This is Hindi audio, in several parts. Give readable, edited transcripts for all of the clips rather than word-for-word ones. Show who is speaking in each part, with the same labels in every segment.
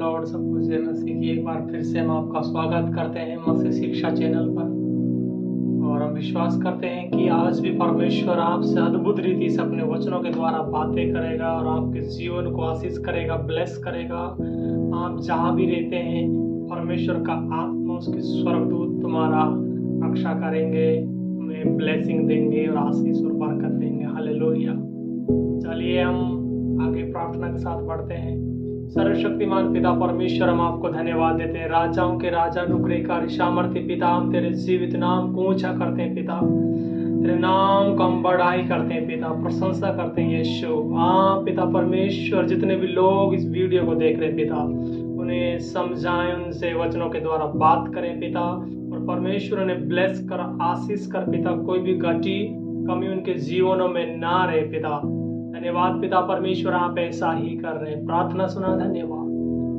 Speaker 1: लॉर्ड। सब कुछ है मसीह की। एक बार फिर से हम आपका स्वागत करते हैं मसीह शिक्षा चैनल पर, और हम विश्वास करते हैं कि आज भी परमेश्वर आपसे अद्भुत रीति से अपने वचनों के द्वारा बातें करेगा और आपके जीवन को आशीष करेगा, ब्लेस करेगा। आप जहाँ भी रहते हैं, परमेश्वर का आत्मा, उसके स्वर्गदूत तुम्हारा रक्षा करेंगे, तुम्हें ब्लेसिंग देंगे और आशीष और बरकत देंगे। हालेलुया। चलिए हम आगे प्रार्थना के साथ बढ़ते हैं। सर्वशक्तिमान पिता परमेश्वर, हम आपको धन्यवाद देते हैं। राजाओं के राजा, अनुग्रहकारी, सामर्थ्य पिता, हम तेरे जीवित नाम को ऊंचा करते हैं पिता। तेरे नाम को हम बढ़ाई करते हैं पिता, प्रशंसा करते हैं यीशु। हाँ पिता परमेश्वर, जितने भी लोग इस वीडियो को देख रहे हैं पिता, उन्हें समझाएं, उनसे वचनों के द्वारा बात करें पिता, और परमेश्वर उन्हें ब्लेस कर, आशीष कर पिता। कोई भी घटी कमी उनके जीवनों में ना रहे पिता। धन्यवाद पिता परमेश्वर, आप ऐसा ही कर रहे हैं। प्रार्थना सुना, धन्यवाद।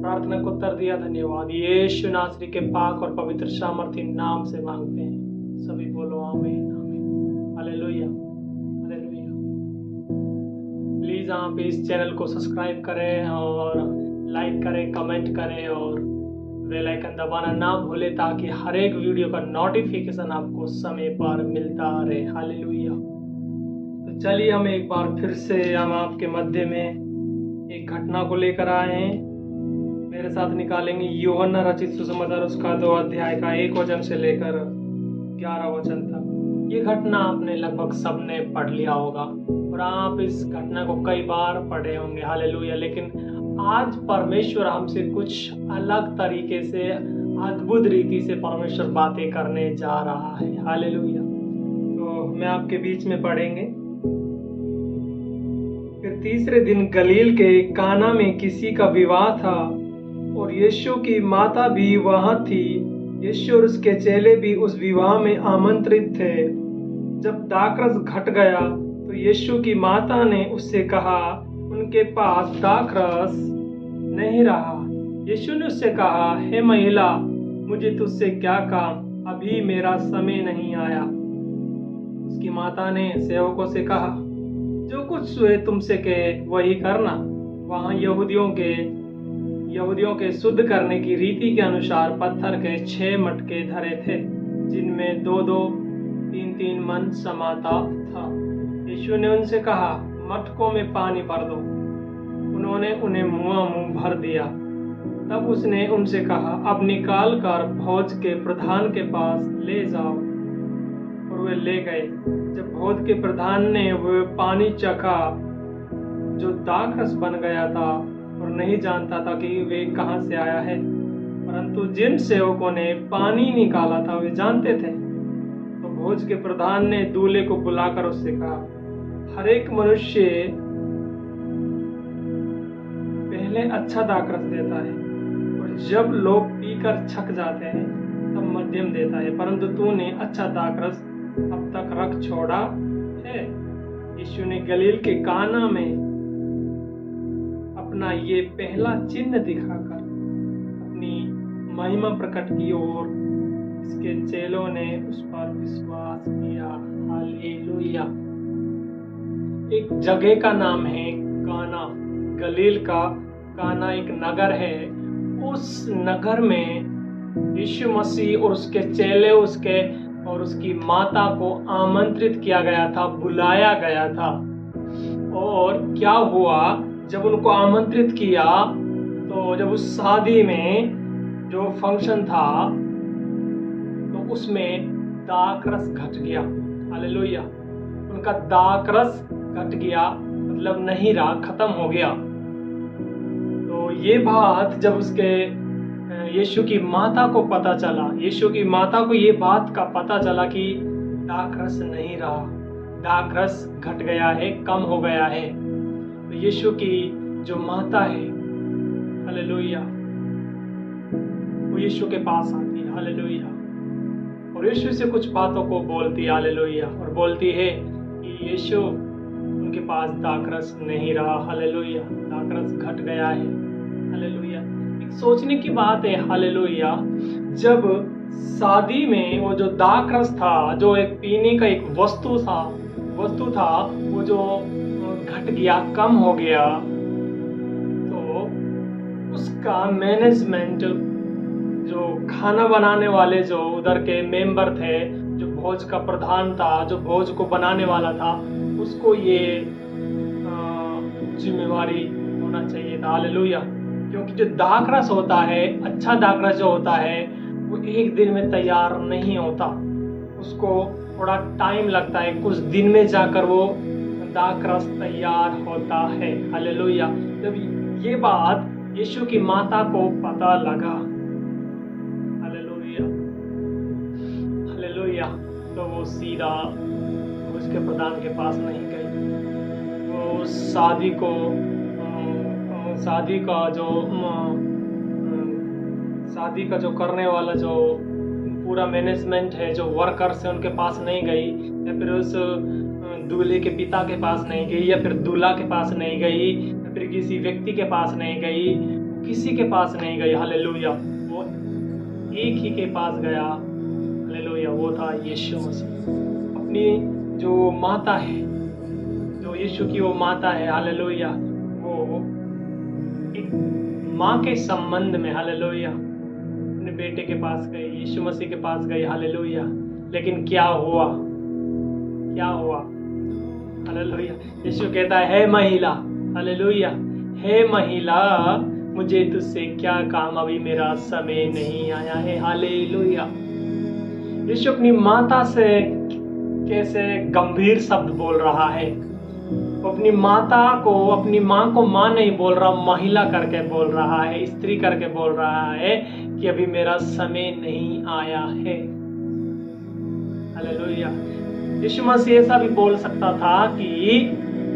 Speaker 1: प्रार्थना को उत्तर दिया, धन्यवाद। यीशु नासरी के पाक और पवित्र सामर्थ्य नाम से मांगते हैं। सभी बोलो आमीन, आमीन, हालेलुया, हालेलुया। प्लीज आप इस चैनल को सब्सक्राइब करें और लाइक करें, कमेंट करें और बेल आइकन दबाना ना भूले, ताकि हर एक वीडियो का नोटिफिकेशन आपको समय पर मिलता रहे। हालेलुया। तो चलिए हम एक बार फिर से हम आपके मध्य में एक घटना को लेकर आए हैं। मेरे साथ निकालेंगे यूहन्ना रचित सुसमाचार, उसका 2 अध्याय का 1 वचन से लेकर 11 वचन तक। ये घटना आपने लगभग सबने पढ़ लिया होगा और आप इस घटना को कई बार पढ़े होंगे। हालेलुया। लेकिन आज परमेश्वर हमसे कुछ अलग तरीके से, अद्भुत रीति से परमेश्वर बातें करने जा रहा है। हालेलुया। तो मैं आपके बीच में पढ़ेंगे। फिर तीसरे दिन गलील के काना में किसी का विवाह था और यीशु की माता भी वहां थी। यीशु और उसके चेले भी उस विवाह में आमंत्रित थे। जब दाखरस घट गया तो यीशु की माता ने उससे कहा, उनके पास दाखरस नहीं रहा। यीशु ने उससे कहा, हे महिला, मुझे तुझसे क्या काम, अभी मेरा समय नहीं आया। उसकी माता ने सेवकों से कहा, जो कुछ वे तुमसे कहे वही करना। वहां यहूदियों के शुद्ध करने की रीति के अनुसार पत्थर के 6 मटके धरे थे, जिनमें 2-2, 3-3 मन समाता था। यीशु ने उनसे कहा, मटकों में पानी भर दो। उन्होंने उन्हें मुंह भर दिया। तब उसने उनसे कहा, अब निकाल कर भोज के प्रधान के पास ले जाओ। और वे ले गए। जब भोज के प्रधान ने वह पानी चखा जो दाखरस बन गया था, और नहीं जानता था कि वे कहां से आया है, परंतु जिन सेवकों ने पानी निकाला था वे जानते थे। तो भोज के प्रधान ने दूल्हे को बुलाकर उससे कहा, हर एक मनुष्य पहले अच्छा दाखरस देता है, और जब लोग पीकर छक जाते हैं तब मध्यम देता है, परंतु तूने अच्छा दाखरस अब तक रख छोड़ा है। यीशु ने गलील के काना में अपना ये पहला चिन्ह दिखाकर अपनी महिमा प्रकट की और इसके चेलों ने उस पर विश्वास किया। हालेलुया। एक जगह का नाम है काना। गलील का काना एक नगर है। उस नगर में यीशु मसीह और उसके चेले और उसकी माता को आमंत्रित किया गया था, बुलाया गया था। और क्या हुआ, जब उनको आमंत्रित किया तो जब उस शादी में जो फंक्शन था तो उसमें दाखरस घट गया। हालेलुया। उनका दाखरस घट गया, मतलब नहीं रहा, खत्म हो गया। तो ये बात जब उसके यीशु की माता को पता चला, यीशु की माता को ये बात का पता चला कि दाखरस नहीं रहा, दाखरस घट गया है, कम हो गया है, तो यीशु की जो माता है, हालेलुया, वो यीशु के पास आती है। हालेलुया। और यीशु से कुछ बातों को बोलती है। हालेलुया। और बोलती है कि यीशु, उनके पास दाखरस नहीं रहा। हालेलुया। दाखरस घट गया है। हालेलुया। एक सोचने की बात है। हालेलुया। जब शादी में वो जो दाखरस था, जो एक पीने का एक वस्तु था, वो जो घट गया, कम हो गया, तो उसका मैनेजमेंट, जो खाना बनाने वाले जो उधर के मेंबर थे, जो भोज का प्रधान था, जो भोज को बनाने वाला था, उसको ये जिम्मेवारी होना चाहिए था। हालेलुया। क्योंकि जो दाखरस होता है, अच्छा दाखरस जो होता है, वो एक दिन में तैयार नहीं होता, उसको थोड़ा टाइम लगता है, कुछ दिन में जाकर वो दाखरस तैयार होता है। हालेलुया। जब ये बात यीशु की माता को पता लगा, हालेलुया हालेलुया, तो वो सीधा उसके प्रधान के पास नहीं गई। वो शादी का जो करने वाला जो पूरा मैनेजमेंट है, जो वर्कर्स है, उनके पास नहीं गई, या फिर उस दूल्हे के पिता के पास नहीं गई, या फिर दूल्हा के पास नहीं गई, या फिर किसी व्यक्ति के पास नहीं गई, किसी के पास नहीं गई। हालेलुया। वो एक ही के पास गया। हालेलुया। वो था यीशु मसीह। अपनी जो माता है, जो यीशु की वो माता है, हालेलुया, वो एक माँ के संबंध में, हालेलुया, अपने बेटे के पास गई, यीशु मसीह के पास गई। हालेलुया। लेकिन क्या हुआ? हालेलुया। यीशु कहता है, हे महिला, हालेलुया, हे महिला, मुझे तुझसे क्या काम, अभी मेरा समय नहीं आया है। हालेलुया। यीशु अपनी माता से कैसे गंभीर शब्द बोल रहा है। अपनी माँ को माँ नहीं बोल रहा, महिला करके बोल रहा है, स्त्री करके बोल रहा है कि अभी मेरा समय नहीं आया है। हालेलुया। यीशु मसीह ऐसा भी बोल सकता था कि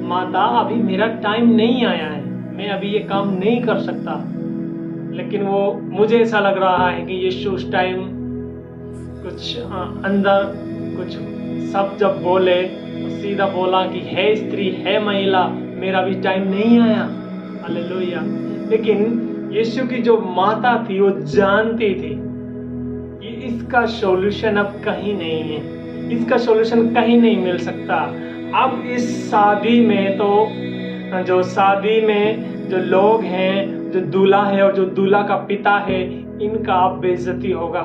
Speaker 1: माता, अभी मेरा टाइम नहीं आया है, मैं अभी ये काम नहीं कर सकता। लेकिन वो, मुझे ऐसा लग रहा है कि यीशु उस टाइम कुछ अंदर कुछ सब जब बोले तो सीधा बोला कि हे स्त्री, हे महिला, मेरा भी टाइम नहीं आया। हालेलुया। लेकिन यीशु की जो माता थी, वो जानती थी कि इसका सॉल्यूशन अब कहीं नहीं है, इसका सॉल्यूशन कहीं नहीं मिल सकता। अब इस शादी में तो जो लोग हैं, जो दूल्हा है और जो दूल्हा का पिता है, इनका अब बेइज्जती होगा,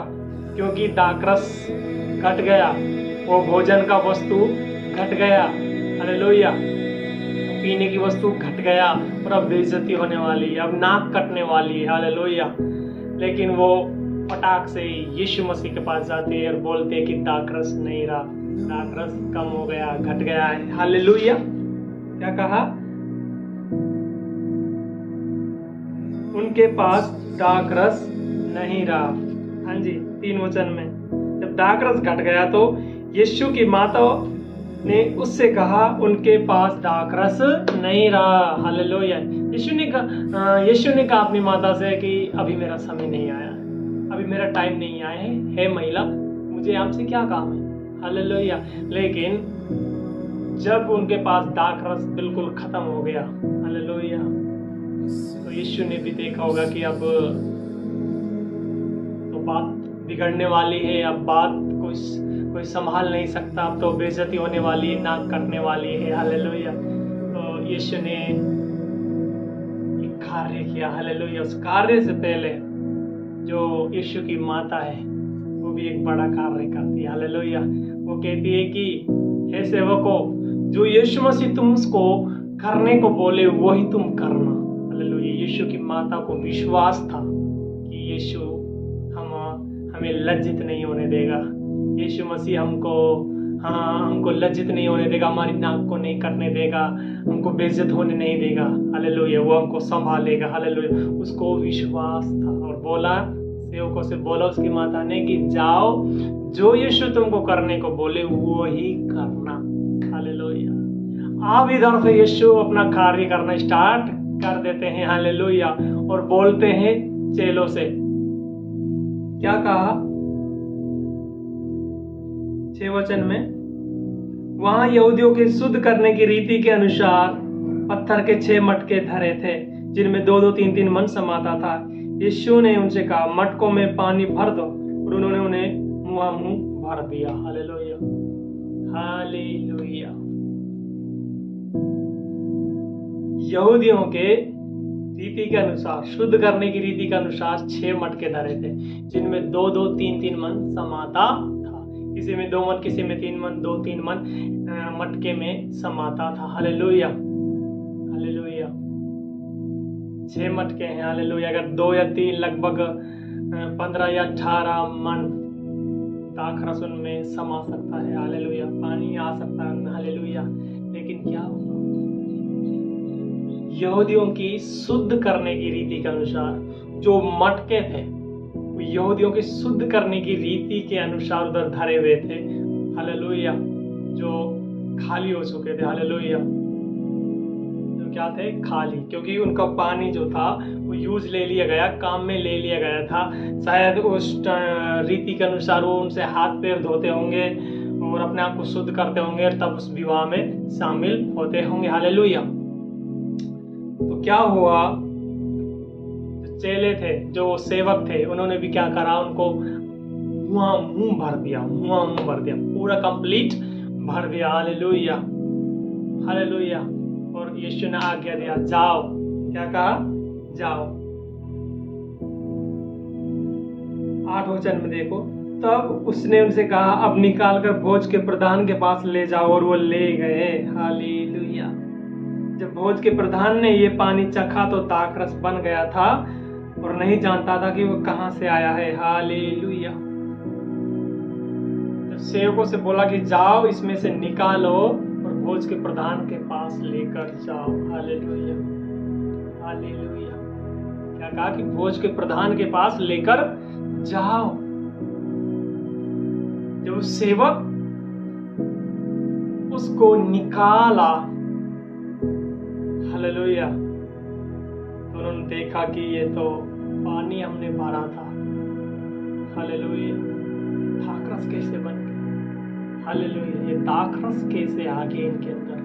Speaker 1: क्योंकि दाखरस घट गया, वो भोजन का वस्तु घट गया। हालेलुया। पीने की वस्तु घट गया और अब बेइज्जती होने वाली है, अब नाक कटने वाली है। हालेलुया। लेकिन वो फटाक से यीशु मसीह के पास जाते हैं और बोलते हैं कि दाखरस नहीं रहा, दाखरस कम हो गया, घट गया है। हालेलुया। क्या कहा? उनके पास दाखरस नहीं रहा। हाँ जी, 3 वचन में जब दाखरस घट गया तो यीशु की माता ने उससे कहा, उनके पास दाखरस नहीं रहा। हालेलुया। यीशु ने कहा अपनी माता से कि अभी मेरा समय नहीं आया, अभी मेरा टाइम नहीं आया है, हे महिला, मुझे आपसे क्या काम है। हालेलुया। लेकिन जब उनके पास दाखरस बिल्कुल खत्म हो गया, हालेलुया, तो यीशु ने भी देखा होगा कि अब तो बात बिगड़ने वाली है, अब बात कोई संभाल नहीं सकता, अब तो बेइज्जती होने वाली है, नाक कटने वाली है। हालेलुया। तो यीशु ने एक कार्य किया। हालेलुया। उस कार्य से पहले जो यीशु की माता है, वो भी एक बड़ा कार्य करती है। हालेलुया। वो कहती है कि हे सेवकों, जो यीशु मसीह तुमको करने को बोले वही तुम करना। हालेलुया। यीशु की माता को विश्वास था कि यीशु हमें लज्जित नहीं होने देगा, यीशु मसीह हमको लज्जित नहीं होने देगा, हमारी नाक को नहीं कटने देगा, हमको बेइज्जत होने नहीं देगा। हालेलुया। वो हमको संभालेगा। हालेलुया। उसको विश्वास था और बोला, सेवकों से बोला उसकी माता ने कि जाओ, जो यीशु तुमको करने को बोले वो ही करना। हालेलुया। अब इधर से यीशु अपना कार्य करना स्टार्ट कर देते हैं। हालेलुया। और बोलते हैं चेलों से, क्या कहा 6 वचन में, वहां यहूदियों के शुद्ध करने की रीति के अनुसार पत्थर के 6 मटके धरे थे, जिनमें 2-2, 3-3 मन समाता था। यीशु ने उनसे कहा, मटकों में पानी भर दो, और उन्होंने उन्हें मुंह भर दिया। हालेलुया। हालेलुया। यहूदियों के रीति के अनुसार, शुद्ध करने की रीति के अनुसार 6 मटके धरे थे, जिनमें 2-2, 3-3 मन समाता था। किसी में 2 मन, किसी में 3 मन, 2-3 मन मटके में समाता था। Hallelujah, hallelujah. 6 मटके हैं। हालेलुया। अगर 2 या 3, लगभग 15 या 18 मन दाखरस उनमें समा सकता है। हालेलुया। पानी आ सकता है। हालेलुया। लेकिन क्या हुआ? यहूदियों की शुद्ध करने की रीति के अनुसार जो मटके थे, वो यहूदियों की शुद्ध करने की रीति के अनुसार उधर धरे हुए थे। हालेलुया। जो खाली हो चुके थे। हालेलुया। जो क्या थे? खाली, क्योंकि उनका पानी जो था वो यूज ले लिया गया, काम में ले लिया गया था। शायद उस रीति के अनुसार वो उनसे हाथ पैर धोते होंगे और अपने आप को शुद्ध करते होंगे और तब उस विवाह में शामिल होते होंगे। हालेलुया। तो क्या हुआ? जो चेले थे, जो सेवक थे, उन्होंने भी क्या करा? उनको मुंह भर दिया, पूरा कंप्लीट भर दिया। Hallelujah, hallelujah. और यीशु ने आज्ञा दिया, जाओ। क्या कहा? जाओ। 8 वचन में देखो, तब उसने उनसे कहा, अब निकाल कर भोज के प्रधान के पास ले जाओ। और वो ले गए। हालेलुया। जब भोज के प्रधान ने ये पानी चखा तो दाखरस बन गया था और नहीं जानता था कि वो कहां से आया है। हालेलुया। जब सेवकों से बोला कि जाओ, इसमें से निकालो और भोज के प्रधान के पास लेकर जाओ। Hallelujah, hallelujah. क्या कहा? कि भोज के प्रधान के पास लेकर जाओ। जब सेवक उसको निकाला, हालेलुया, तो उन्होंने देखा कि ये तो पानी हमने भरा था। हालेलुया। दाखरस कैसे बन गया? हालेलुया। ये दाखरस कैसे आ गए इनके अंदर?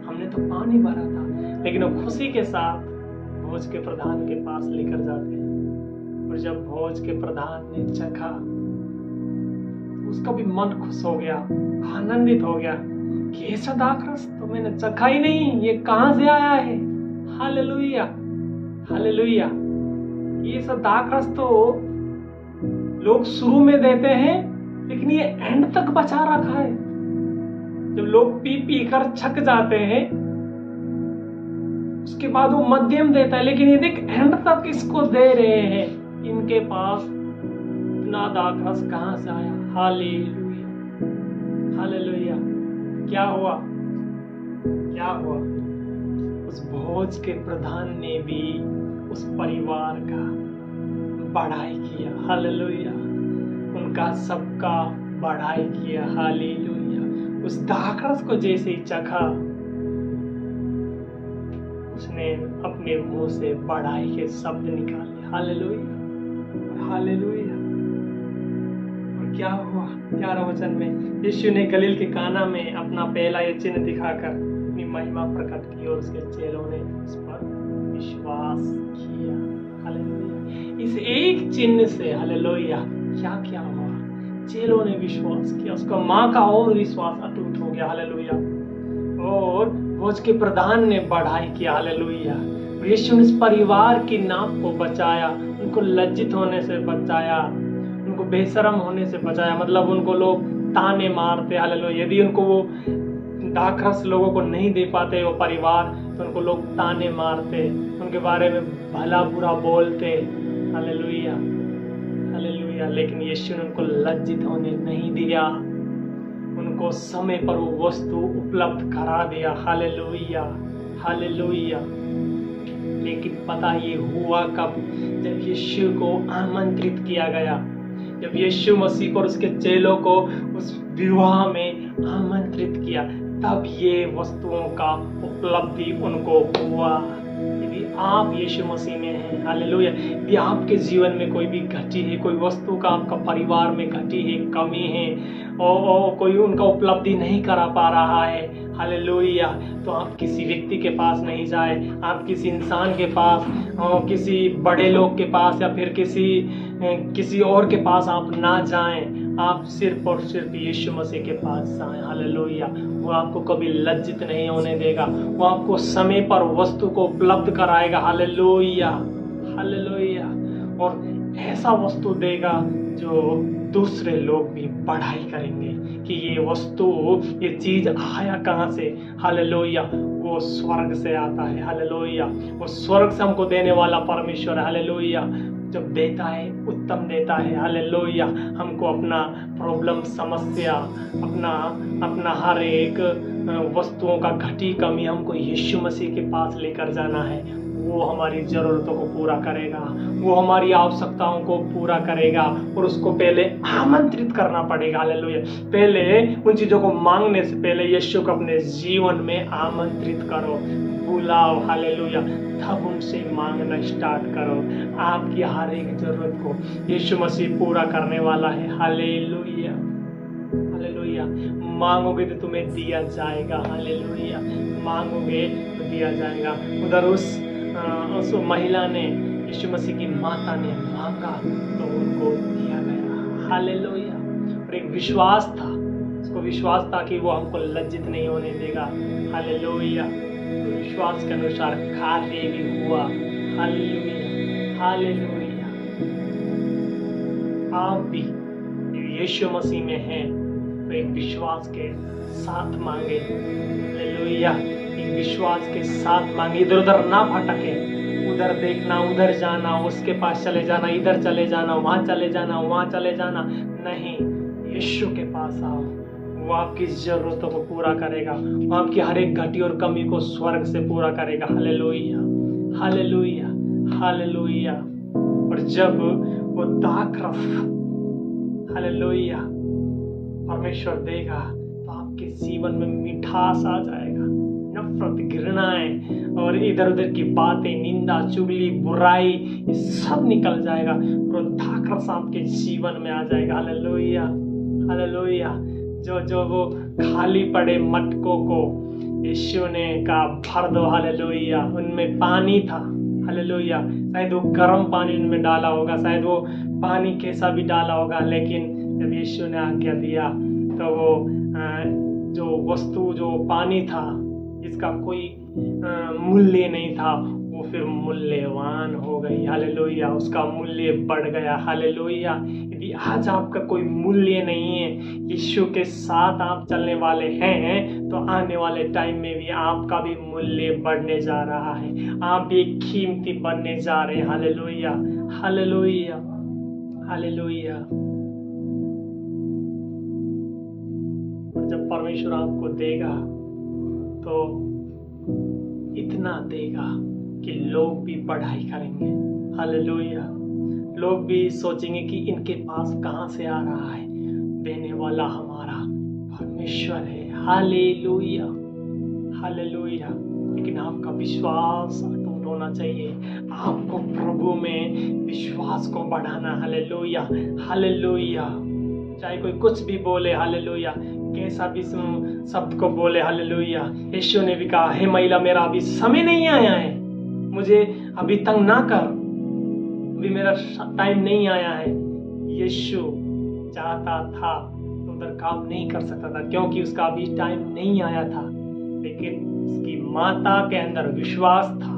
Speaker 1: हमने तो पानी भरा था। लेकिन वो खुशी के साथ भोज के प्रधान के पास लेकर जाते हैं। और जब भोज के प्रधान ने चखा, उसका भी मन खुश हो गया, आनंदित हो गया कि ऐसा दाखरस तो मैंने चखा ही नहीं, ये कहां से आया है। Hallelujah, hallelujah. ये सब दाखरस तो लोग शुरू में देते हैं, लेकिन ये एंड तक बचा रखा है। जब लोग पी पी कर छक जाते हैं, उसके बाद वो मध्यम देता है, लेकिन ये देख एंड तक इसको दे रहे हैं। इनके पास इतना दाखरस कहां से आया? Hallelujah, hallelujah. क्या हुआ? क्या हुआ? उस भोज के प्रधान ने भी उस परिवार का बढ़ाई किया। हालेलुया। उनका सबका बढ़ाई किया। हालेलुया। उस दाखरस को जैसे ही चखा, उसने अपने मुंह से बढ़ाई के शब्द निकाले। Hallelujah, hallelujah. और क्या हुआ? 11 वचन में, यीशु ने गलील के काना में अपना पहला ये चिन्ह दिखाकर अपनी महिमा प्रकट की और उसके चेलों ने उस पर विश्वास किया। हालेलुया। इस एक चिन्ह से, हालेलुया, क्या क्या हुआ? चेलों ने विश्वास किया, उसका माँ का और विश्वास अटूट हो गया। हालेलुया। और भोज के प्रधान ने बढ़ाई किया। हालेलुया। यीशु ने इस परिवार की नाम को बचाया, उनको लज्जित होने से बचाया, उनको बेशरम होने से बचाया। मतलब उनको लोग ताने मारते। हालेलुया। यदि उनको वो दाखरस लोगों को नहीं दे पाते वो परिवार, तो उनको लोग ताने मारते, उनके बारे में भला बुरा बोलते। Hallelujah, hallelujah. लेकिन यीशु ने उनको लज्जित होने नहीं दिया, उनको समय पर वो वस्तु उपलब्ध करा दिया। Hallelujah, hallelujah. लेकिन पता ये हुआ कब? जब यीशु को आमंत्रित किया गया, जब यीशु मसीह को और उसके चेलों को उस विवाह में आमंत्रित किया, तब ये वस्तुओं का उपलब्धि उनको हुआ। यदि आप यीशु मसीह में हैं, हालेलुया, यदि आपके जीवन में कोई भी घटी है, कोई वस्तु का आपका परिवार में घटी है, कमी है, और कोई उनका उपलब्धि नहीं करा पा रहा है, हालेलुया, तो आप किसी व्यक्ति के पास नहीं जाए, आप किसी इंसान के पास, किसी बड़े लोग के पास या फिर किसी और के पास आप ना जाएं। आप सिर्फ और सिर्फ यीशु मसीह के पास आए। हालेलुया। वो आपको कभी लज्जित नहीं होने देगा। वो आपको समय पर वस्तु को उपलब्ध कराएगा। Hallelujah, hallelujah. और ऐसा वस्तु देगा जो दूसरे लोग भी पढ़ाई करेंगे कि ये वस्तु, ये चीज आया कहाँ से। हालेलुया। वो स्वर्ग से आता है। हालेलुया। वो स्वर्ग से हमको देने वाला परमेश्वर है। हालेलुया। जब देता है उत्तम देता है। हालेलुया। हमको अपना प्रॉब्लम, समस्या, अपना हर एक वस्तुओं का घटी कमी हमको यीशु मसीह के पास लेकर जाना है। वो हमारी जरूरतों को पूरा करेगा, वो हमारी आवश्यकताओं को पूरा करेगा। और उसको पहले आमंत्रित करना पड़ेगा। हालेलुया। पहले उन चीजों को मांगने से पहले यीशु को अपने जीवन में आमंत्रित करो, बुलाओ। हालेलुया। तब उनसे मांगना स्टार्ट करो। आपकी हर एक जरूरत को यीशु मसीह पूरा करने वाला है। Hallelujah, hallelujah. मांगोगे तो तुम्हें दिया जाएगा। हालेलुया। मांगोगे तो दिया जाएगा। उधर उस महिला ने, यीशु मसीह की माता ने मांगा तो उनको दिया गया। हालेलुया। और एक विश्वास था, उसको विश्वास था कि वो हमको लज्जित नहीं होने देगा। हालेलुया। तो विश्वास के अनुसार कार्य भी हुआ। Hallelujah, hallelujah. आप भी यीशु मसीह में हैं तो एक विश्वास के साथ मांगे। हालेलुया। एक विश्वास के साथ मांगे। इधर उधर ना भटके, उधर देखना, उधर जाना, उसके पास चले जाना, इधर चले जाना, वहां चले जाना, वहां चले जाना नहीं। यीशु के पास आओ। वो आपकी जरूरतों को पूरा करेगा। वो आपकी हर एक घटी और कमी को स्वर्ग से पूरा करेगा। Hallelujah, hallelujah, hallelujah. और जब वो दाखरस, हालेलुया, परमेश्वर देगा तो आपके जीवन में मिठास आ जाएगा। नफरत, घृणाएं और इधर उधर की बातें, निंदा, चुगली, बुराई, ये सब निकल जाएगा। और दाखरस आपके जीवन में आ जाएगा। Hallelujah, hallelujah. जो वो खाली पड़े मटकों को यीशु ने कहा भर दो। हालेलुया। उनमें पानी था। हालेलुया। शायद वो गर्म पानी उनमें डाला होगा, शायद वो पानी कैसा भी डाला होगा, लेकिन जब यीशु ने आज्ञा दिया तो वो जो वस्तु, जो पानी था जिसका कोई मूल्य नहीं था, वो फिर मूल्यवान हो गई। हालेलुया। उसका मूल्य बढ़ गया। हालेलुया। यदि आज आपका कोई मूल्य नहीं है, यीशु के साथ आप चलने वाले हैं, तो आने वाले टाइम में भी आपका भी मूल्य बढ़ने जा रहा है। आप भी कीमती बनने जा रहे हैं। Hallelujah, hallelujah, hallelujah. और जब परमेश्वर आपको देगा तो इतना देगा कि लोग भी पढ़ाई करेंगे। हालेलुया। लोग भी सोचेंगे कि इनके पास कहां से आ रहा है। देने वाला हमारा परमेश्वर है। Hallelujah, hallelujah. लेकिन आपका विश्वास अटूट होना चाहिए। आपको प्रभु में विश्वास को बढ़ाना। Hallelujah, hallelujah. चाहे कोई कुछ भी बोले, हालेलुया, कैसा भी शब्द को बोले, हालेलुया। यीशु ने भी कहा, हे महिला, मेरा अभी समय नहीं आया है, मुझे अभी तंग ना कर, अभी मेरा टाइम नहीं आया है। यीशु चाहता था तो उधर काम नहीं कर सकता था, क्योंकि उसका अभी टाइम नहीं आया था, लेकिन उसकी माता के अंदर विश्वास था।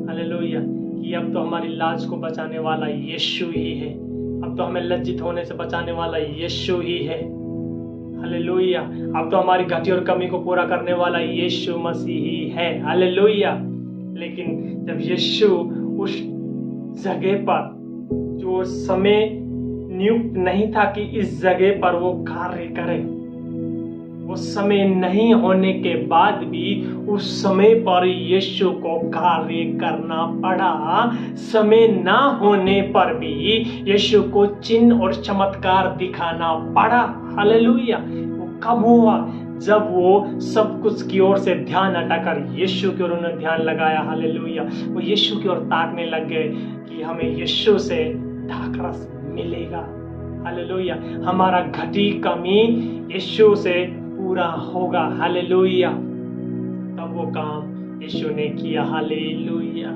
Speaker 1: हालेलुया। कि अब तो हमारी लाज को बचाने वाला यीशु ही है, अब तो हमें लज्जित होने से बचाने वाला यीशु ही है। हालेलुया। अब तो हमारी घटी और कमी को पूरा करने वाला यीशु मसीह ही है। हालेलुया। लेकिन जब यीशु उस जगह पर, जो समय नियुक्त नहीं था कि इस जगह पर वो कार्य करे, वो समय नहीं होने के बाद भी उस समय पर यीशु को कार्य करना पड़ा। समय ना होने पर भी यीशु को चिन्ह और चमत्कार दिखाना पड़ा। हालेलुया। वो कब हुआ? जब वो सब कुछ की ओर से ध्यान हटाकर यीशु की ओर उन्होंने ध्यान लगाया। हालेलुया। वो यीशु की ओर ताकने लग गए कि हमें यीशु से दाखरस मिलेगा। हालेलुया। हमारा घटी कमी यीशु से पूरा होगा। हालेलुया। तब वो काम यीशु ने किया। हालेलुया।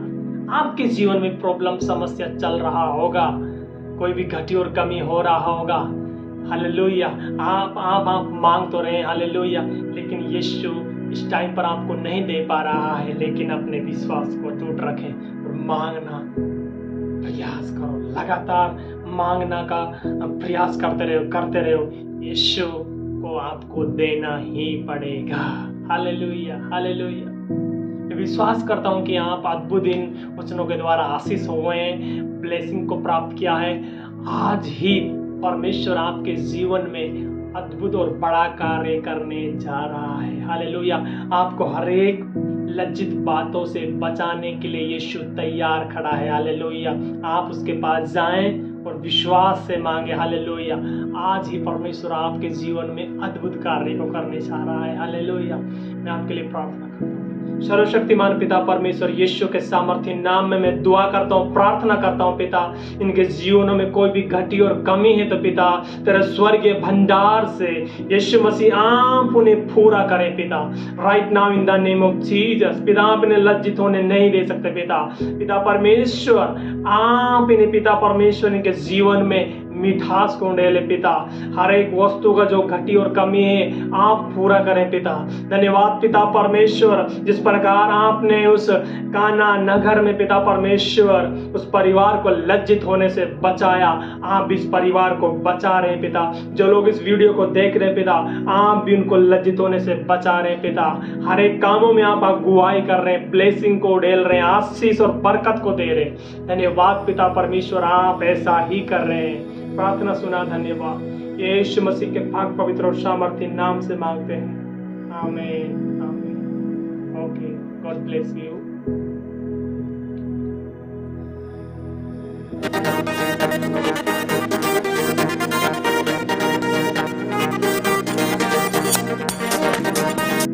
Speaker 1: आपके जीवन में प्रॉब्लम, समस्या चल रहा होगा, कोई भी घटी और कमी हो रहा होगा, हालेलुया। आप मांग तो रहे हैं, हालेलुया, लेकिन यीशु इस टाइम पर आपको नहीं दे पा रहा है। लेकिन अपने विश्वास को टूट रखें और मांगना प्रयास करो, लगातार मांगना का प्रयास करते रहो। यीशु को आपको देना ही पड़ेगा। Hallelujah, hallelujah. मैं विश्वास करता हूँ कि आप अद्भुत इन वचनों के द्वारा आशीष हुए हैं, ब्लेसिंग को प्राप्त किया है। आज ही परमेश्वर आपके जीवन में अद्भुत और बड़ा कार्य करने जा रहा है। हालेलुया। आपको हर एक लज्जित बातों से बचाने के लिए यीशु तैयार खड़ा है। हालेलुया। आप उसके पास जाएं और विश्वास से मांगे। हालेलुया। आज ही परमेश्वर आपके जीवन में अद्भुत कार्य को करने जा रहा है। हालेलुया। मैं आपके लिए प्रार्थना करता हूँ। सर्वशक्तिमान पिता परमेश्वर यीशु के सामर्थ्य नाम में मैं दुआ करता हूँ, प्रार्थना करता हूँ पिता, इनके जीवनों में कोई भी घटी और कमी है तो पिता तेरे स्वर्गीय भंडार से यीशु मसीह आप उन्हें पूरा करें पिता। Right now in the name of Jesus. पिता आप इन्हें लज्जित होने नहीं दे सकते पिता परमेश्वर आप इन्हें पिता परमेश्वर इनके जीवन में मिठास को डाले पिता। हर एक वस्तु का जो घटी और कमी है आप पूरा करें पिता। धन्यवाद पिता परमेश्वर, जिस प्रकार आपने उस काना नगर में पिता परमेश्वर उस परिवार को लज्जित होने से बचाया, आप इस परिवार को बचा रहे पिता। जो लोग इस वीडियो को देख रहे पिता, आप भी उनको लज्जित होने से बचा रहे पिता। हर एक कामों में आप अगुवाई कर रहे हैं, ब्लेसिंग को उड़ेल रहे हैं, आशीष और बरकत को दे रहे हैं। धन्यवाद पिता परमेश्वर, आप ऐसा ही कर रहे हैं। प्रार्थना सुना, धन्यवाद। यीशु मसीह के पाक पवित्र और सामर्थी नाम से मांगते हैं, आमीन, आमीन। Okay, God bless you.